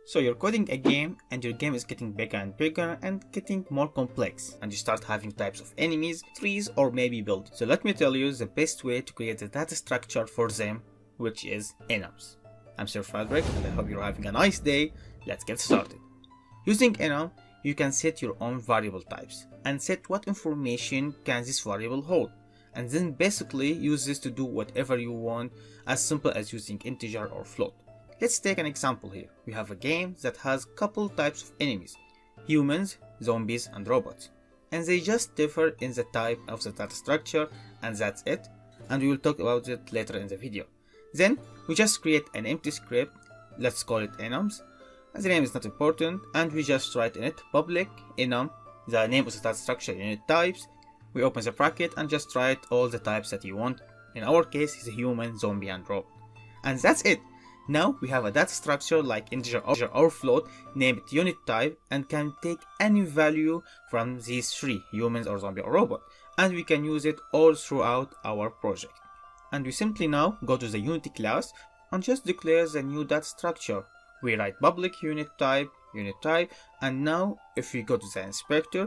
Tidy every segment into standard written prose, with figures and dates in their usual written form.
So you're coding a game and your game is getting bigger and bigger and getting more complex, and you start having types of enemies, trees, or maybe build. So let me tell you the best way to create a data structure for them, which is Enums. I'm Sir Fadrik and I hope you're having a nice day. Let's get started. Using Enum, you can set your own variable types and set what information can this variable hold, and then basically use this to do whatever you want, as simple as using integer or float. Let's take an example here. We have a game that has couple types of enemies: humans, zombies, and robots. And they just differ in the type of the data structure, and that's it. And we will talk about it later in the video. Then we just create an empty script. Let's call it enums. And the name is not important, and we just write in it public enum, the name of the data structure unit types. We open the bracket and just write all the types that you want. In our case, it's a human, zombie, and robot. And that's it. Now we have a data structure like integer or float, name it unit type, and can take any value from these three, humans or zombie or robot, and we can use it all throughout our project. And we simply now go to the Unity class and just declare the new data structure. We write public unit type, and now if we go to the inspector,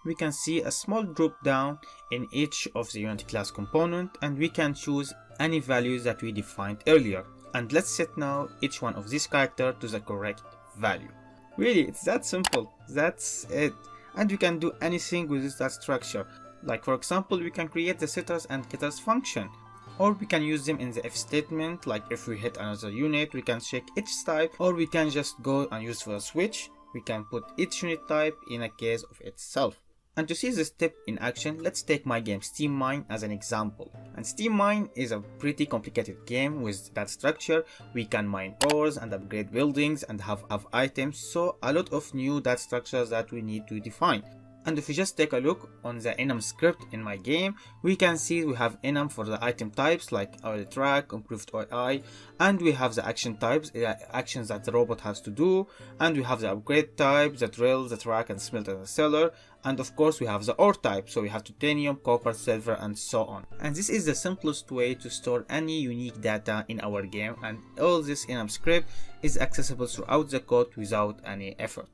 we can see a small drop down in each of the Unity class component, and we can choose any values that we defined earlier. And let's set now each one of these characters to the correct value. Really, it's that simple. That's it. And we can do anything with this data structure. Like for example, we can create the setters and getters function. Or we can use them in the if statement, like if we hit another unit, we can check each type, or we can just go and use for a switch. We can put each unit type in a case of itself. And to see this step in action, let's take my game Steam Mine as an example. And Steam Mine is a pretty complicated game with that structure. We can mine ores and upgrade buildings and have items, so a lot of new data structures that we need to define. And if we just take a look on the enum script in my game, we can see we have enum for the item types like oil track, improved OI, and we have the action types, actions that the robot has to do, and we have the upgrade type, the drill, the track, and smelter, and the seller, and of course we have the ore type, so we have titanium, copper, silver, and so on. And this is the simplest way to store any unique data in our game, and all this enum script is accessible throughout the code without any effort.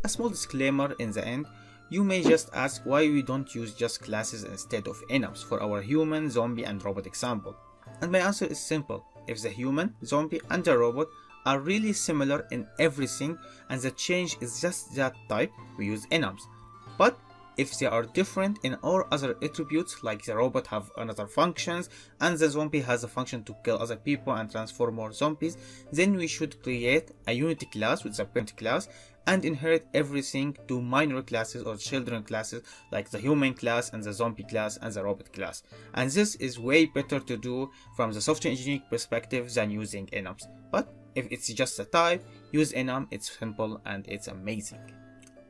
A small disclaimer in the end: you may just ask why we don't use just classes instead of enums for our human, zombie, and robot example. And my answer is simple. If the human, zombie, and the robot are really similar in everything and the change is just that type, we use enums. But if they are different in all other attributes, like the robot have another functions and the zombie has a function to kill other people and transform more zombies, then we should create a Unity class with the parent class and inherit everything to minor classes or children classes like the human class and the zombie class and the robot class. And this is way better to do from the software engineering perspective than using enums. But if it's just a type, use enum, it's simple and it's amazing.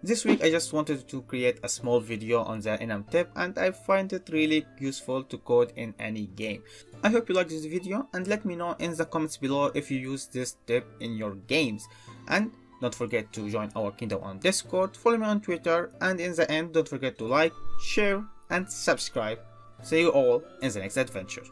This week I just wanted to create a small video on the enum tip, and I find it really useful to code in any game. I hope you liked this video, and let me know in the comments below if you use this tip in your games. And don't forget to join our kingdom on Discord, follow me on Twitter, and in the end don't forget to like, share, and subscribe. See you all in the next adventure.